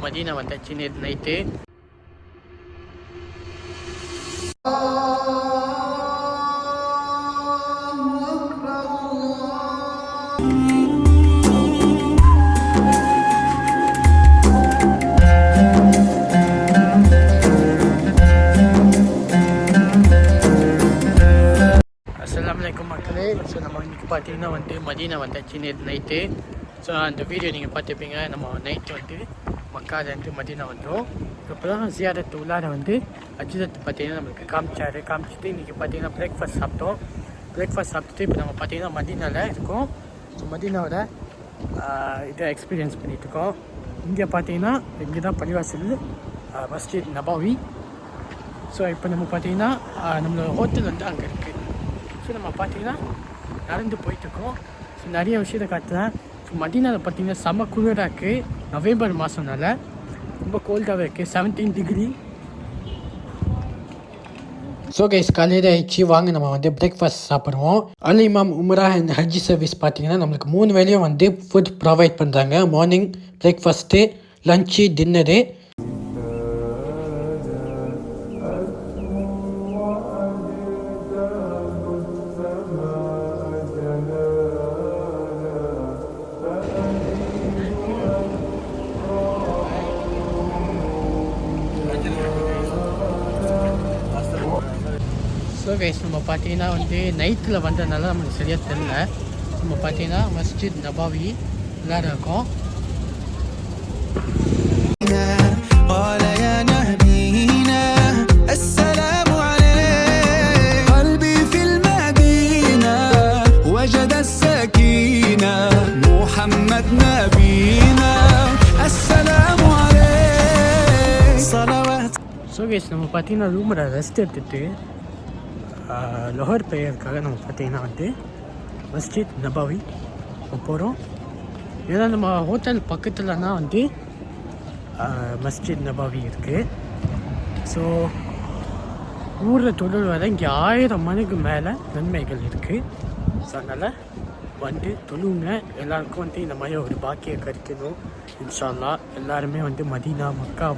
Medina வந்தாச்சு நேற்று night. அஸ்ஸலாமுஅலைக்கும் மக்களே. ஸோ நம்ம இன்றைக்கி பார்த்தீங்கன்னா மதீனா வந்தாச்சு நேற்று நைட்டு. ஸோ அந்த வீடியோ நீங்கள் பார்த்துப்பீங்க. நம்ம நைட்டு மக்காலேருந்து மதீனா வந்தோம். அப்புறம் ஜியாரத் உள்ளார அஜிரத் பார்த்தீங்கன்னா நம்மளுக்கு காமிச்சிட்டு இன்றைக்கி பார்த்தீங்கன்னா பிரேக்ஃபாஸ்ட் சாப்பிட்டோம். பிரேக்ஃபாஸ்ட் சாப்பிட்டுட்டு இப்போ நம்ம பார்த்தீங்கன்னா மதீனாவில் இருக்கோம். ஸோ மதீனாவோட இதை எக்ஸ்பீரியன்ஸ் பண்ணிகிட்ருக்கோம். இங்கே பார்த்தீங்கன்னா இங்கே தான் பள்ளிவாசல் மஸ்ஜித் நபாவி. ஸோ இப்போ நம்ம பார்த்தீங்கன்னா நம்மளோட ஹோட்டல் அங்கே இருக்குது. ஸோ நம்ம பார்த்தீங்கன்னா நடந்து போயிட்டுருக்கோம். ஸோ நிறைய விஷயத்தை காட்டுறேன். ஸோ மதீனாவில் பார்த்தீங்கன்னா செம்ம குளிராக இருக்குது. நவம்பர் மாதம்னால ரொம்ப கோல்டாகவே இருக்குது, 17 டிகிரி. ஸோ கைஸ் காலையில் ஆயிடுச்சு. வாங்க நம்ம பிரேக்ஃபாஸ்ட் சாப்பிடுவோம். அல் இமாம் உம்ரா அண்ட் ஹஜ் சர்வீஸ் பார்த்தீங்கன்னா நம்மளுக்கு 3 வேளையும் ஃபுட் ப்ரொவைட் பண்ணுறாங்க. Morning breakfast, lunch, dinner. So guys நம்ம பார்த்தீங்கன்னா நைட்டில் வந்ததுனால நம்மளுக்கு சரியாக தெரியல. நம்ம பார்த்தீங்கன்னா மஸ்ஜித் நபாவி உள்ளார இருக்கோம். ஸோ கைஸ் நம்ம பார்த்தீங்கன்னா ரூமில் ரெஸ்ட் எடுத்துகிட்டு லொஹர் ப்ரேயருக்காக நம்ம பார்த்தீங்கன்னா மஸ்ஜித் நபாவி போகிறோம். ஏன்னா நம்ம ஹோட்டல் பக்கத்துலனா மஸ்ஜித் நபாவி இருக்குது. ஸோ ஊரில் தொழில் வர இங்கே 1000 மணிக்கு மேலே நன்மைகள் இருக்குது. ஸோ அதனால் தொழுவுங்க. எல்லாருக்கும் இந்த மாதிரி ஒரு பாக்கியம் கிடைக்கணும் இன்ஷா அல்லாஹ். எல்லாருமே மதீனா மக்கா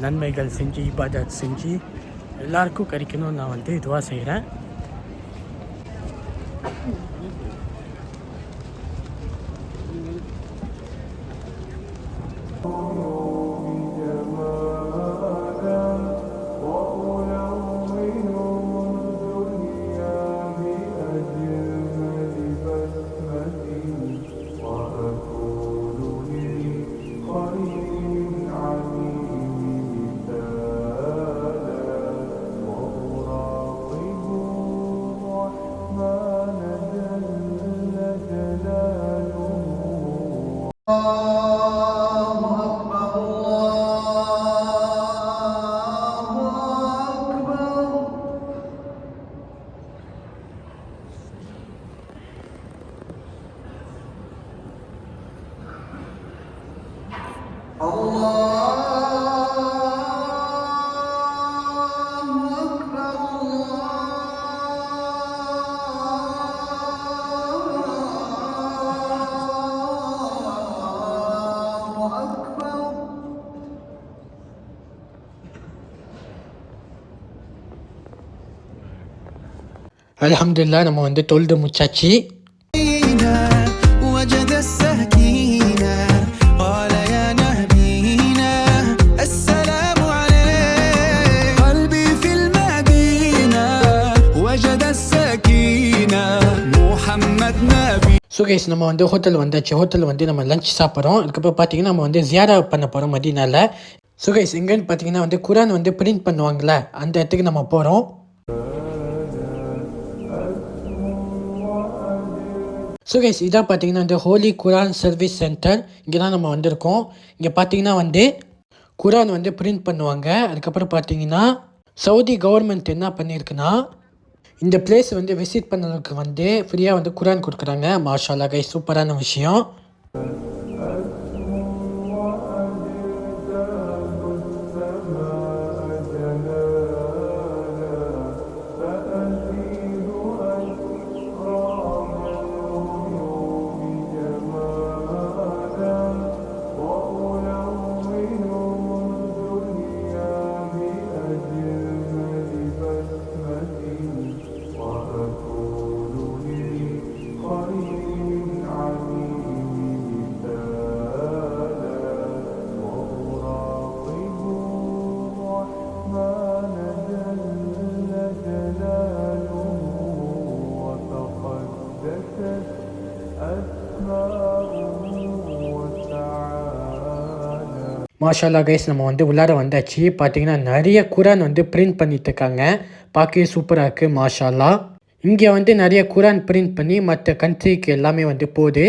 நன்மைகள் செஞ்சு இபாதத் செஞ்சு எல்லாருக்கும் கிடைக்கணும்னு நான் துவா செய்கிறேன். அல்ஹம்துலில்லாஹ் நம்ம தொழுது முச்சாச்சு. ஸோ கைஸ் நம்ம ஹோட்டல் வந்தாச்சு. ஹோட்டல் நம்ம லஞ்ச் சாப்பிட்றோம். அதுக்கப்புறம் பார்த்தீங்கன்னா நம்ம ஜியாரா பண்ண போகிறோம் மதீனாவில். ஸோ கைஸ் எங்கன்னு பார்த்தீங்கன்னா குரான் பிரிண்ட் பண்ணுவாங்கள்ல அந்த இடத்துக்கு நம்ம போகிறோம். ஸோ கைஸ் இதான் பார்த்தீங்கன்னா ஹோலி குரான் சர்வீஸ் சென்டர். இங்கே தான் நம்ம வந்திருக்கோம். இங்கே பார்த்தீங்கன்னா குரான் பிரிண்ட் பண்ணுவாங்க. அதுக்கப்புறம் பார்த்தீங்கன்னா சவுதி கவர்மெண்ட் என்ன பண்ணியிருக்குன்னா இந்த பிளேஸ் விசிட் பண்ணதுக்கு ஃப்ரீயாக குரான் கொடுக்குறாங்க. மாஷா அல்லாஹ் கைஸ், சூப்பரான விஷயம். மாஷால்லா கைஸ், நம்ம உள்ளார வந்தாச்சு. பார்த்தீங்கன்னா நிறைய குரான் பிரிண்ட் பண்ணிட்டு இருக்காங்க. பார்க்கவே சூப்பராக இருக்குது மாஷால்லா. இங்கே நிறைய குரான் பிரிண்ட் பண்ணி மற்ற கண்ட்ரிக்கு எல்லாமே போகுது.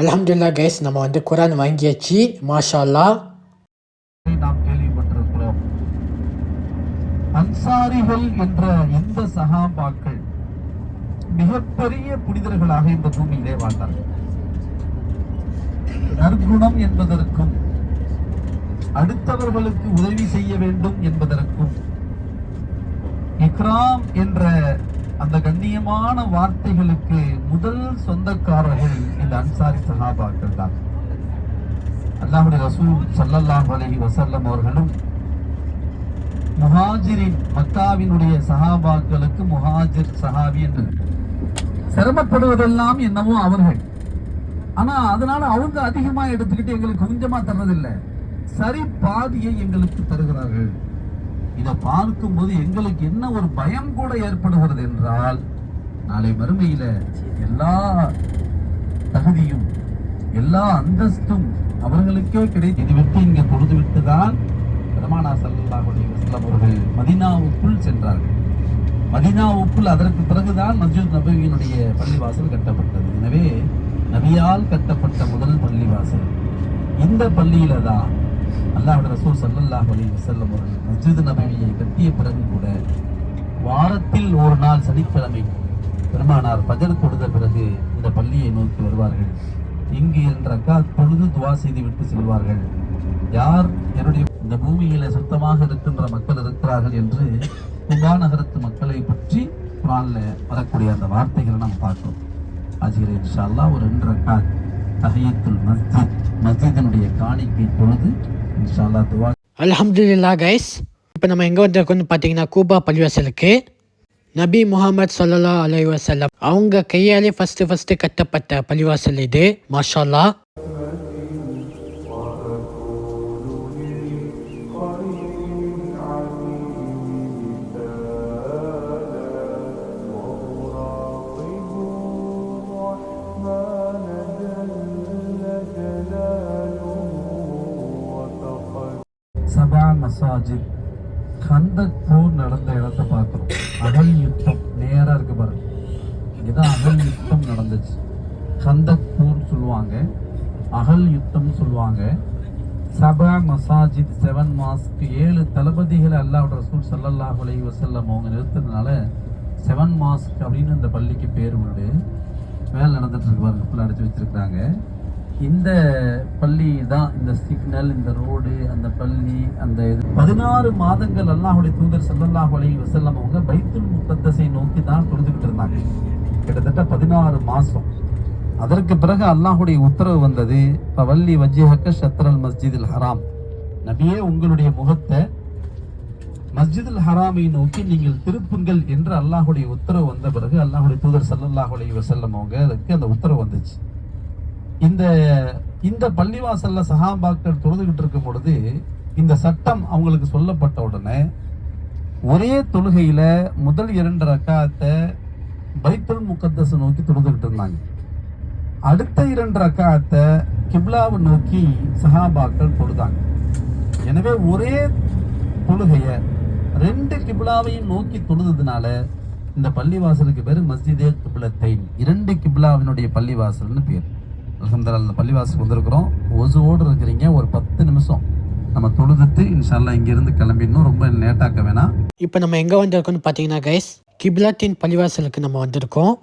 அல்ஹம்துலில்லாஹ் கைஸ், நம்ம குரான் வாங்கியாச்சு மாஷால்லா. நாம் கேள்விப்பட்டிருக்கிறோம். அன்சாரிகள் என்ற இந்த சஹாபாக்கள் மிகப்பெரிய புனிதர்களாக இந்த பூமியிலே வாழ்ந்தார்கள். நற்குணம் என்பதற்கும் அடுத்தவர்களுக்கு உதவி செய்ய வேண்டும் என்பதற்கும் இக்ராம் என்ற அந்த கண்ணியமான வார்த்தைகளுக்கு முதல் சொந்தக்காரர்கள் இந்த அன்சாரி சஹாபாக்கள் தான். அல்லாஹ்வுடைய ரசூல் ஸல்லல்லாஹு அலைஹி வஸல்லம் அவர்களும் முஹாஜிரின் மக்காவினுடைய சஹாபாக்களுக்கு முஹாஜிர் சஹாபி என்று சிரமப்படுவதெல்லாம் என்னவோ அவர்கள். ஆனா அதனால அவங்க அதிகமா எடுத்துக்கிட்டு எங்களுக்கு கொஞ்சமா தர்றதில்லை, சரி பாதியை எங்களுக்கு தருகிறார்கள். இதை பார்க்கும்போது எங்களுக்கு என்ன ஒரு பயம் கூட ஏற்படுகிறது என்றால், நாளை மறுமையில எல்லா தகுதியும் எல்லா அந்தஸ்தும் அவர்களுக்கே கிடைத்து இது விட்டு இங்கே பொழுது விட்டுதான் பெருமானா ஸல்லல்லாஹு அலைஹி வஸல்லம் அவர்கள் மதீனாவுக்குள் சென்றார்கள். மதீனாவுக்குள் அதற்கு பிறகுதான் மஸ்ஜித் நபவியினுடைய பள்ளிவாசல் கட்டப்பட்டது. எனவே நபியால் கட்டப்பட்ட முதல் பள்ளிவாசல் இந்த பள்ளியில தான் அல்லாஹ்வுடைய ரசூல் ஸல்லல்லாஹு அலைஹி வஸல்லம் அவர்கள் மஸ்ஜித் நபவியை கட்டிய பிறகு கூட வாரத்தில் ஒரு நாள் சனிக்கிழமை பெருமானார் ஃபஜர் தொழுத பிறகு இந்த பள்ளியை நோக்கி வருவார்கள். இங்கு 2 ரக்காத் தொழுது துவா செய்து விட்டு செல்வார்கள். யார் என்னுடைய இந்த பூமியில சுத்தமாக இருக்கின்ற மக்கள் இருக்கிறார்கள் என்று குபா நகரத்து மக்களை பற்றி குர்ஆன்ல வரக்கூடிய அந்த வார்த்தைகளை நாம் பார்க்கிறோம். அஜிரே இன்ஷா அல்லாஹ் ஒரு 2 ரக்காத் தஹியத்துல் மஸ்ஜிதினுடைய காணிக்கை தொழுது இன்ஷா அல்லாஹ் துவா. அல்ஹம்துலில்லாஹ் கைஸ், இப்போ நம்ம எங்கே வந்திருக்கோம்னு பார்த்தீங்கன்னா கூபா பள்ளிவாசலுக்கு. நபி முஹம்மது ஸல்லல்லாஹு அலைஹி வஸல்லம் அவங்க கையாலே ஃபஸ்ட்டு கட்டப்பட்ட பள்ளிவாசல் இது மாஷால்லா. சபா மசாஜித் கந்தக் போர் நடந்த இடத்தை பார்க்கிறோம். அகல் யுத்தம் நேரா இருக்கு பாருங்க, இங்கதான் அகல் யுத்தம் நடந்துச்சு. கந்தக் போர் சொல்லுவாங்க, அகல் யுத்தம் சொல்லுவாங்க. சபா மசாஜித் 7 மாஸ்க் 7 தளபதிகளை அல்லாஹ்வுடைய ரசூல் ஸல்லல்லாஹு அலைஹி வஸல்லம் அவங்க நிறுத்தினால 7 மாஸ்க் அப்படின்னு இந்த பள்ளிக்கு பேர் உண்டு. வேலை நடந்துட்டு இருக்கு பாருங்க, ஃபுல்லாக அடிச்சு வச்சிருக்காங்க. இந்த பள்ளி தான் இந்த சிக்னல், இந்த ரோடு, அந்த பள்ளி, அந்த இது 16 மாதங்கள் அல்லாஹ்வுடைய தூதர் ஸல்லல்லாஹு அலைஹி வஸல்லம் அவங்க பைத்துல் முகத்தஸை நோக்கி தான் தொழுதுகிட்டு இருந்தாங்க. கிட்டத்தட்ட 16 மாசம். அதற்கு பிறகு அல்லாஹ்வுடைய உத்தரவு வந்தது, பவல்லி வஜ்ஹக ஷத்ரல் மஸ்ஜிதுல் ஹராம், நபியே உங்களுடைய முகத்தை மஸ்ஜிதுல் ஹராமை நோக்கி நீங்கள் திருப்புங்கள் என்று அல்லாஹ்வுடைய உத்தரவு வந்த பிறகு அல்லாஹ்வுடைய தூதர் ஸல்லல்லாஹு அலைஹி வஸல்லம் அவங்களுக்கு அந்த உத்தரவு வந்துச்சு. இந்த பள்ளிவாசல்ல சஹாபாக்கள் தொழுதுகிட்டு இருக்கும் பொழுது இந்த சட்டம் அவங்களுக்கு சொல்லப்பட்ட உடனே ஒரே தொழுகையில முதல் 2 ரக்காத்தை பைத்துல் முகத்தஸ் நோக்கி தொழுதுகிட்டு இருந்தாங்க. அடுத்த 2 ரக்காத்தை கிப்லாவை நோக்கி சஹாபாக்கள் தொழுதாங்க. எனவே ஒரே தொழுகைய 2 கிப்லாவையும் நோக்கி தொழுதுனால இந்த பள்ளிவாசலுக்கு பேரு மஸ்ஜிதே கிப்லத்தைன், 2 கிப்லாவினுடைய பள்ளிவாசல்னு பேர். அல்ஹம்துலில்லாஹ் அந்த பள்ளிவாசலுக்கு வந்திருக்கிறோம். ஒசுவோடு இருக்கிறீங்க, ஒரு 10 நிமிஷம் நம்ம தொழுதுட்டு இன்ஷா அல்லாஹ் இங்கிருந்து கிளம்பிடணும், ரொம்ப லேட்டாக்க வேணாம். இப்போ நம்ம எங்கே வந்திருக்கோம்னு பார்த்தீங்கன்னா கைஸ், கிப்லத்தின் பள்ளிவாசலுக்கு நம்ம வந்திருக்கோம்.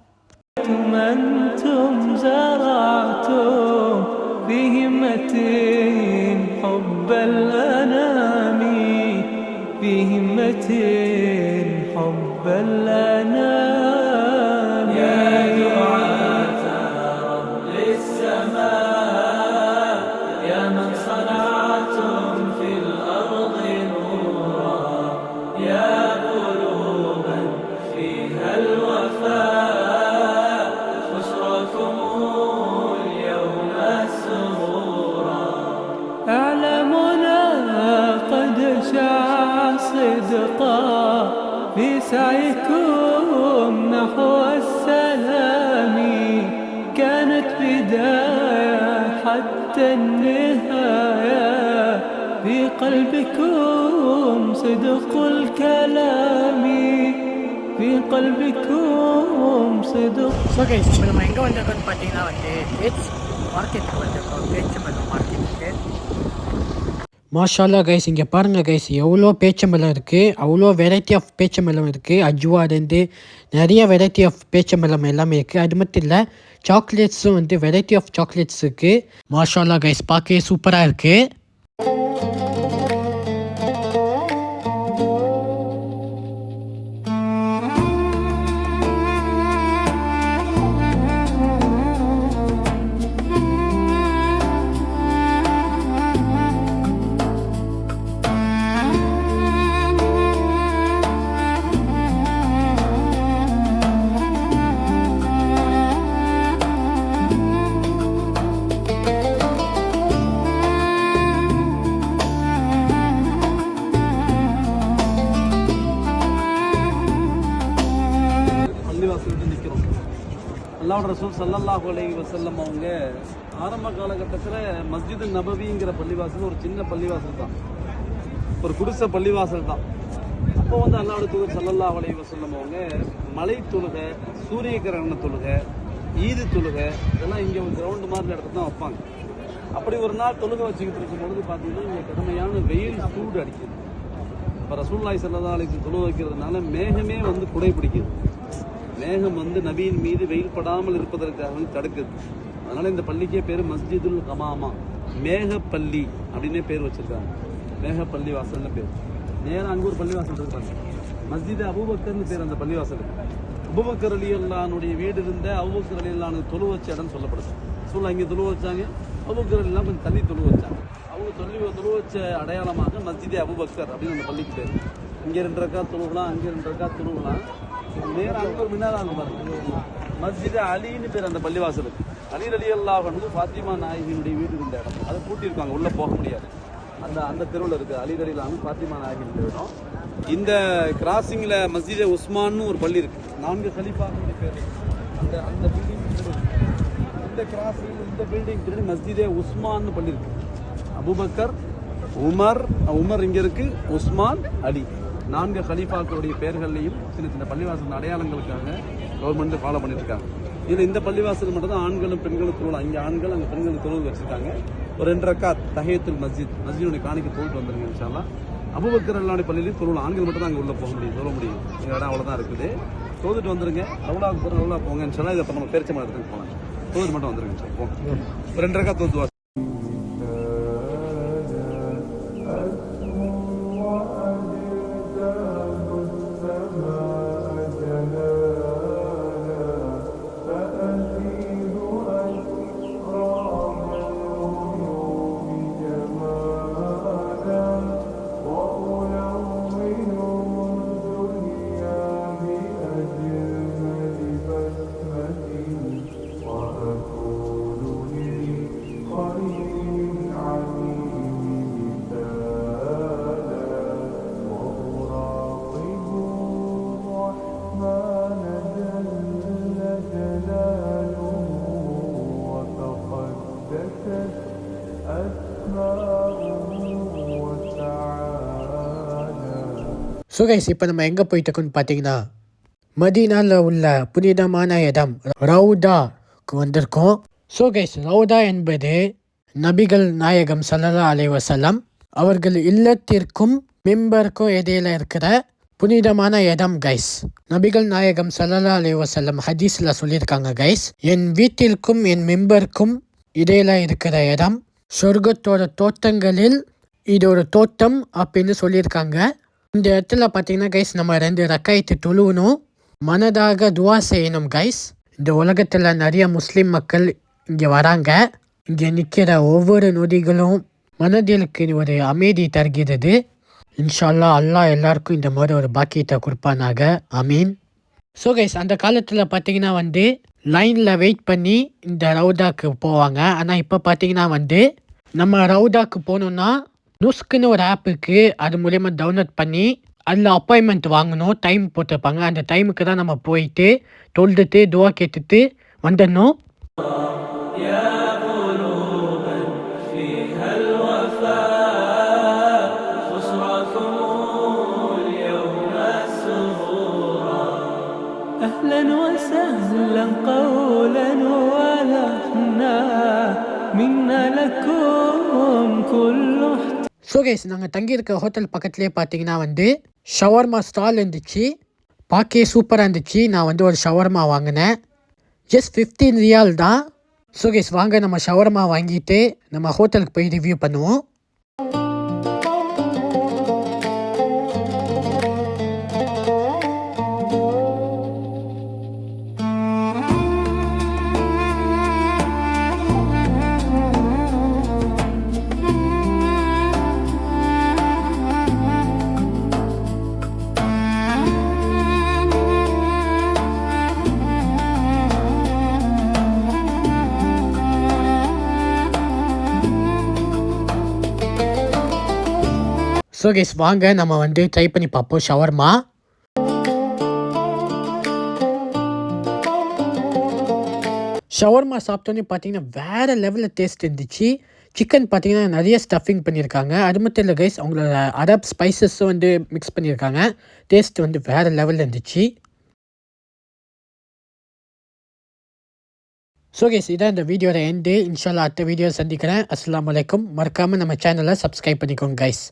صدقا في سعيكم نحو السلام كانت بداية حتى النهاية في قلبكم صدق الكلام في قلبكم صدق. ஸோ கைஸ் இப்போ நம்ம எங்கே வந்திருக்கோம்னு பார்த்தீங்கன்னா வந்து மார்க்கெட்டுக்கு வந்திருக்கோம், பேச்சம்பழம் மார்க்கெட்டுக்கு. மாஷால்லா கைஸ், இங்கே பாருங்கள் கைஸ், எவ்வளோ பேச்சம்பழம் இருக்குது, அவ்வளோ வெரைட்டி ஆஃப் பேச்சம்பழம் இருக்குது. அஜ்வாலேருந்து நிறைய வெரைட்டி ஆஃப் பேச்சம்பழம் எல்லாமே இருக்குது. அது மட்டும் இல்லை, சாக்லேட்ஸும் வந்து வெரைட்டி ஆஃப் சாக்லேட்ஸ் இருக்குது. மாஷால்லா கைஸ், பார்க்கவே சூப்பராக இருக்குது. அல்லாஹ் ரசூல் ஸல்லல்லாஹு அலைஹி வஸல்லம் அவங்க ஆரம்ப காலகட்டத்தில் மஸ்ஜிது நபவிங்கிற பள்ளிவாசல் ஒரு சின்ன பள்ளிவாசல் தான், ஒரு குடிசை பள்ளிவாசல் தான். அப்போ வந்து அல்லாஹ்வுடைய தூதர் ஸல்லல்லாஹு அலைஹி வஸல்லம் அவங்க மலை தொழுகை, சூரிய கிரகண தொழுகை, ஈது தொழுகை இதெல்லாம் இங்கே ஒரு கிரவுண்டு மாதிரி இடத்துல தான் வைப்பாங்க. அப்படி ஒரு நாள் தொழுகை வச்சுக்கிட்டு இருக்கும்பொழுது பார்த்தீங்கன்னா இங்கே கடுமையான வெயில் சூடு அடிக்குது. இப்போ ரசூலுல்லாஹி ஸல்லல்லாஹு அலைஹி வஸல்லம் தொழுகை வைக்கிறதுனால மேகமே வந்து குடை பிடிக்குது. மேகம் வந்து நபியின் மீது வெயில் படாமல் இருப்பதற்காக தடுக்குது. அதனால இந்த பள்ளிக்கே பேர் மஸ்ஜிதுல் கமாமா, மேகப்பள்ளி அப்படின்னே பேர் வச்சிருக்காங்க. மேகப்பள்ளி வாசல்னு பேர். நேரம் அங்கே ஒரு பள்ளிவாசல் இருக்காங்க, மஸ்ஜிது அபூபக்கர்னு பேர் அந்த பள்ளிவாசலுக்கு. அபூபக்கர் ரலியல்லாஹுடைய வீடு இருந்த அபூபக்கர் ரலியல்லாஹு தொழு வச்ச இடம் சொல்லப்படுது. சூழல் அங்கே தொழு வச்சாங்க, அபூபக்கர் எல்லாம் கொஞ்சம் தள்ளி தொழு வச்சாங்க. அவங்க தொழு வச்ச அடையாளமாக மஸ்ஜிதே அபூபக்கர் அப்படின்னு அந்த பள்ளிக்கு பேர். இங்கே 2 ரக்காத் தொழுகலாம், அங்கே 2 ரக்காத் தொழுகலாம். நேரம் அங்கே ஒரு மினாராங்க பாருங்க, மஸ்ஜித் அலின்னு பேர் அந்த பள்ளிவாசலுக்கு. அலி ரலியல்லாஹு அன்ஹு ஃபாத்திமா நாயகியினுடைய வீடு இருந்த இடம், அதை பூட்டியிருக்காங்க, உள்ளே போக முடியாது. அந்த தெருவில் இருக்குது அலி ரலியல்லாஹு அன்ஹு ஃபாத்திமா நாயகியின் இடம். இந்த கிராசிங்கில் மஸ்ஜித் உஸ்மான்னு ஒரு பள்ளி இருக்குது, 4 கலீஃபாக்களுடைய பேர். அந்த பில்டிங், இந்த கிராசிங், இந்த பில்டிங் பின்னாடி மஸ்ஜிதே உஸ்மான்னு பள்ளி இருக்குது. அபூபக்கர், உமர் இங்கே இருக்குது, உஸ்மான், அலி 4 கலீஃபாக்களுடைய பெயர்களையும் சின்ன சின்ன பள்ளிவாசல் அடையாளங்களுக்காக கவர்மெண்ட் ஃபாலோ பண்ணிட்டு இருக்காங்க. இதில் இந்த பள்ளிவாசல் மட்டும் தான் ஆண்களும் பெண்களும் தொழுவலாம். இங்கே ஆண்கள், அங்கே பெண்களும் தொழுவு வச்சிருக்காங்க. ஒரு 2 ரக்காத் தஹியத்துல் மஸ்ஜிதுடைய காணிக்க தொழுட்டு வந்துருங்க இன்ஷா அல்லாஹ். அபூபக்கர் ரலியல்லாஹு பள்ளியிலையும் தொழுவலாம், ஆண்கள் மட்டும் தான் அங்கே உள்ள போக முடியும், தொழ முடியும். இந்த இடம் அவ்வளோதான் இருக்குது. தொழுதுட்டு வந்துருங்க. ரவுலாவுக்கு போகிற ரவுலா போங்க இன்ஷா அல்லாஹ். இதை இப்போ நம்ம பேரிச்ச மரத்துக்கு போகலாம், தொழுது மட்டும் வந்துருங்க இன்ஷா அல்லாஹ். 2 ரக்காத் தொழுது ஸோ கைஸ், இப்போ நம்ம எங்கே போயிட்டுருக்கோன்னு பார்த்தீங்கன்னா மதீனாவில் உள்ள புனிதமான இடம் ரவுதாக்கு வந்திருக்கோம். ஸோ கைஸ், ரவுதா என்பது நபிகள் நாயகம் ஸல்லல்லாஹு அலைஹி வஸல்லம் அவர்கள் இல்லத்திற்கும் மிம்பருக்கும் இடையில இருக்கிற புனிதமான இடம் கைஸ். நபிகள் நாயகம் ஸல்லல்லாஹு அலைஹி வஸல்லம் ஹதீஸில் சொல்லியிருக்காங்க கைஸ், என் வீட்டிற்கும் என் மிம்பருக்கும் இடையில இருக்கிற இடம் சொர்க்கத்தோட தோட்டங்களில் இது ஒரு தோட்டம் அப்படின்னு சொல்லியிருக்காங்க. இந்த இடத்துல பார்த்தீங்கன்னா கைஸ், நம்ம 2 ரக்காயத்து தொழுவணும், மனதாக துவா செய்யணும் கைஸ். இந்த உலகத்தில் நிறைய முஸ்லீம் மக்கள் இங்கே வராங்க. இங்கே நிற்கிற ஒவ்வொரு நொடிகளும் மனதிற்கு ஒரு அமைதி தருகிறது. இன்ஷா அல்லாஹ், அல்லாஹ் எல்லாருக்கும் இந்த மாதிரி ஒரு பாக்கியத்தை கொடுப்பானாக, ஆமீன். ஸோ கைஸ், அந்த காலத்தில் பார்த்தீங்கன்னா வந்து லைனில் வெயிட் பண்ணி இந்த ரவுதாக்கு போவாங்க. ஆனால் இப்போ பார்த்தீங்கன்னா வந்து நம்ம ரவுதாக்கு போகணுன்னா நுஸ்க்குன்னு ஒரு ஆப் இருக்குது, அது மூலயமா டவுன்லோட் பண்ணி அதில் அப்பாயின்மெண்ட் வாங்கணும். டைம் போட்டிருப்பாங்க. அந்த டைமுக்கு தான் நம்ம போயிட்டு தொழுதுட்டு துவா கேட்டுட்டு வந்துடணும். أهلا وسهلا قولا ولحنا منا لكم كل ஸோ கைஸ், நாங்கள் தங்கியிருக்க ஹோட்டல் பக்கத்துலேயே பார்த்தீங்கன்னா ஷவர்மா ஸ்டால் இருந்துச்சு. பார்க்கவே சூப்பராக இருந்துச்சு. நான் ஒரு ஷவர்மா வாங்கினேன். ஜஸ்ட் 15 ரியால் தான். ஸோ கைஸ், வாங்க நம்ம ஷவர்மா வாங்கிட்டு நம்ம ஹோட்டலுக்கு போய் ரிவ்யூ பண்ணுவோம். ஸோ கைஸ், வாங்க நம்ம ட்ரை பண்ணி பார்ப்போம் ஷவர்மா. ஷவர்மா சாப்பிட்டோன்னே பார்த்தீங்கன்னா வேறு லெவலில் டேஸ்ட் இருந்துச்சு. சிக்கன் பார்த்தீங்கன்னா நிறைய ஸ்டஃபிங் பண்ணியிருக்காங்க. அது மட்டும் இல்லை கைஸ், அவங்களோட அரப் ஸ்பைசஸும் மிக்ஸ் பண்ணியிருக்காங்க. டேஸ்ட் வேறு லெவலில் இருந்துச்சு. ஸோ கைஸ், இதான் இந்த வீடியோட எண்டு. இன்ஷால்லா அடுத்த வீடியோ சந்திக்கிறேன். அஸ்ஸலாமு அலைக்கும். மறக்காமல் நம்ம சேனலை சப்ஸ்கிரைப் பண்ணிக்கோங்க கைஸ்.